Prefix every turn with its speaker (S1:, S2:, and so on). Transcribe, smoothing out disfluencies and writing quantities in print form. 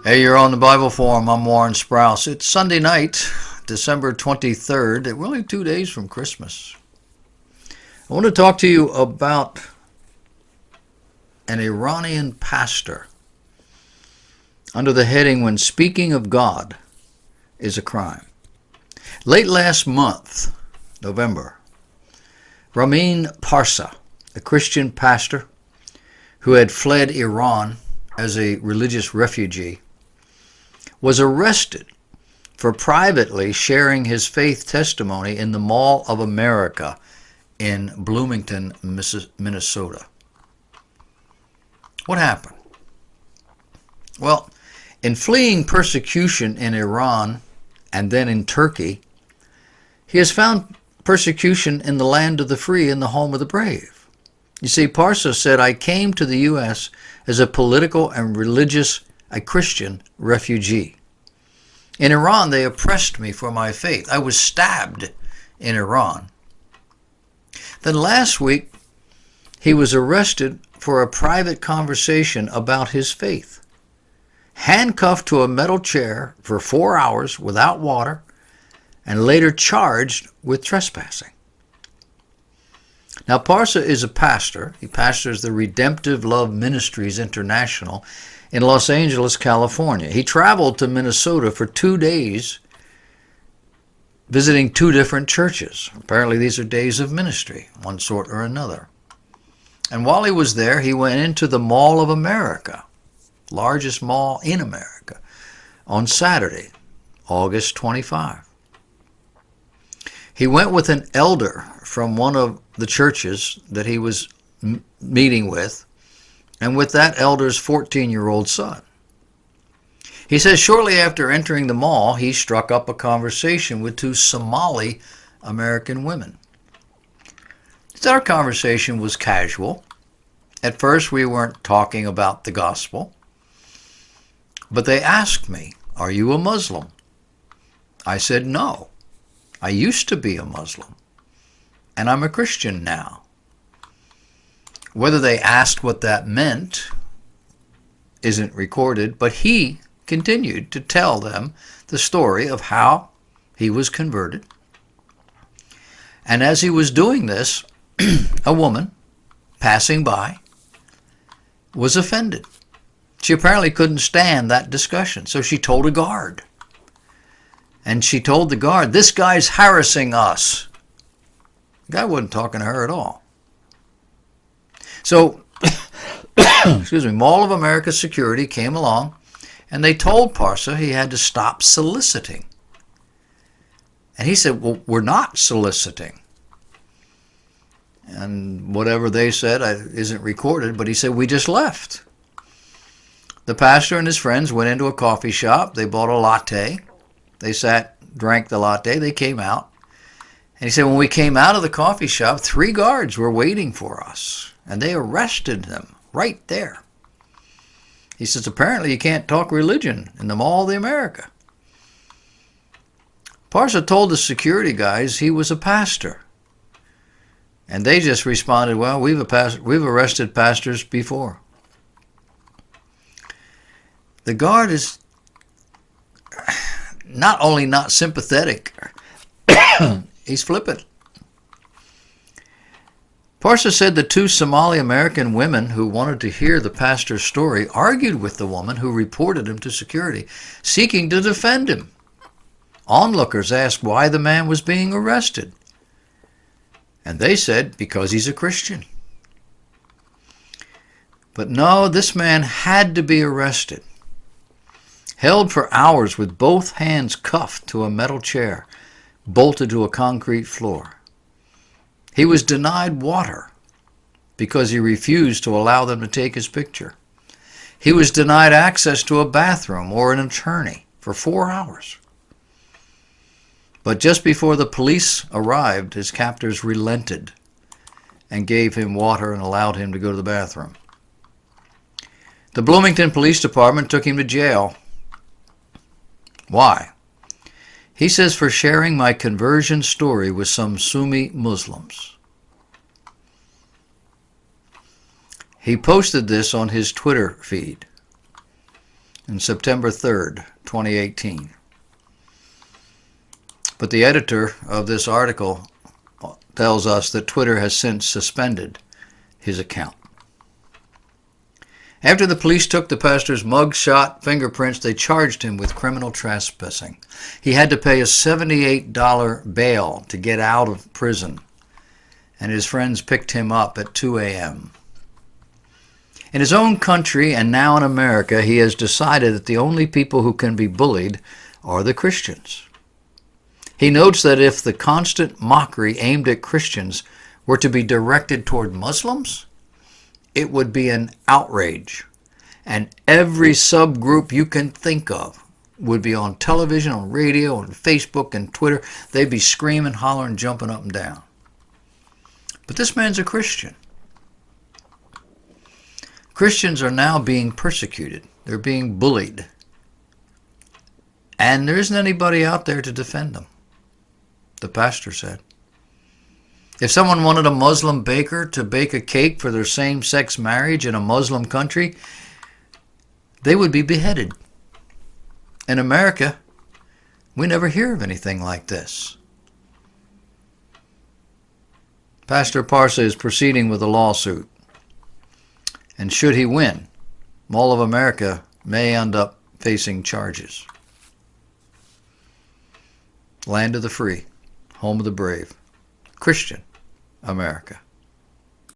S1: Hey, you're on the Bible Forum. I'm Warren Sprouse. It's Sunday night, December 23rd. We're only 2 days from Christmas. I want to talk to you about an Iranian pastor under the heading When Speaking of God is a Crime. Late last month, November, Ramin Parsa, a Christian pastor who had fled Iran as a religious refugee, was arrested for privately sharing his faith testimony in the Mall of America in Bloomington, Minnesota. What happened? Well, in fleeing persecution in Iran and then in Turkey, he has found persecution in the land of the free and the home of the brave. You see, Parsa said, "I came to the U.S. as a political and a Christian refugee. In Iran, they oppressed me for my faith. I was stabbed in Iran." Then last week, he was arrested for a private conversation about his faith, handcuffed to a metal chair for 4 hours without water, and later charged with trespassing. Now, Parsa is a pastor. He pastors the Redemptive Love Ministries International in Los Angeles, California. He traveled to Minnesota for 2 days visiting 2 different churches. Apparently these are days of ministry, one sort or another. And while he was there, he went into the Mall of America, largest mall in America, on Saturday, August 25. He went with an elder from one of the churches that he was meeting with, and with that elder's 14-year-old son. He says shortly after entering the mall, he struck up a conversation with 2 Somali American women. Our conversation was casual. At first, we weren't talking about the gospel, but they asked me, "Are you a Muslim?" I said, "No. I used to be a Muslim, and I'm a Christian now." Whether they asked what that meant isn't recorded, but he continued to tell them the story of how he was converted. And as he was doing this, a woman passing by was offended. She apparently couldn't stand that discussion, so she told a guard. And she told the guard, "This guy's harassing us." The guy wasn't talking to her at all. So, Mall of America security came along, and they told Parsa he had to stop soliciting. And he said, "Well, we're not soliciting." And whatever they said isn't recorded, but he said, "We just left." The pastor and his friends went into a coffee shop. They bought a latte. They sat, drank the latte. They came out. And he said, "When we came out of the coffee shop, 3 guards were waiting for us, and they arrested them right there." He says, "Apparently you can't talk religion in the Mall of America." Parsa told the security guys he was a pastor. And they just responded, "Well, we've arrested pastors before." The guard is not only not sympathetic, he's flippant. Parsa said the 2 Somali American women who wanted to hear the pastor's story argued with the woman who reported him to security, seeking to defend him. Onlookers asked why the man was being arrested. And they said, because he's a Christian. But no, this man had to be arrested. Held for hours with both hands cuffed to a metal chair, bolted to a concrete floor. He was denied water because he refused to allow them to take his picture. He was denied access to a bathroom or an attorney for 4 hours. But just before the police arrived, his captors relented and gave him water and allowed him to go to the bathroom. The Bloomington Police Department took him to jail. Why? He says, "For sharing my conversion story with some Sunni Muslims." He posted this on his Twitter feed. on September 3rd, 2018. But the editor of this article tells us that Twitter has since suspended his account. After the police took the pastor's mugshot fingerprints, they charged him with criminal trespassing. He had to pay a $78 bail to get out of prison, and his friends picked him up at 2 a.m. In his own country and now in America, he has decided that the only people who can be bullied are the Christians. He notes that if the constant mockery aimed at Christians were to be directed toward Muslims, it would be an outrage, and every subgroup you can think of would be on television, on radio, on Facebook and Twitter. They'd be screaming, hollering, jumping up and down. But this man's a Christian. Christians are now being persecuted. They're being bullied. And there isn't anybody out there to defend them, the pastor said. If someone wanted a Muslim baker to bake a cake for their same-sex marriage in a Muslim country, they would be beheaded. In America, we never hear of anything like this. Pastor Parsa is proceeding with a lawsuit. And should he win, Mall of America may end up facing charges. Land of the free, home of the brave, Christian America.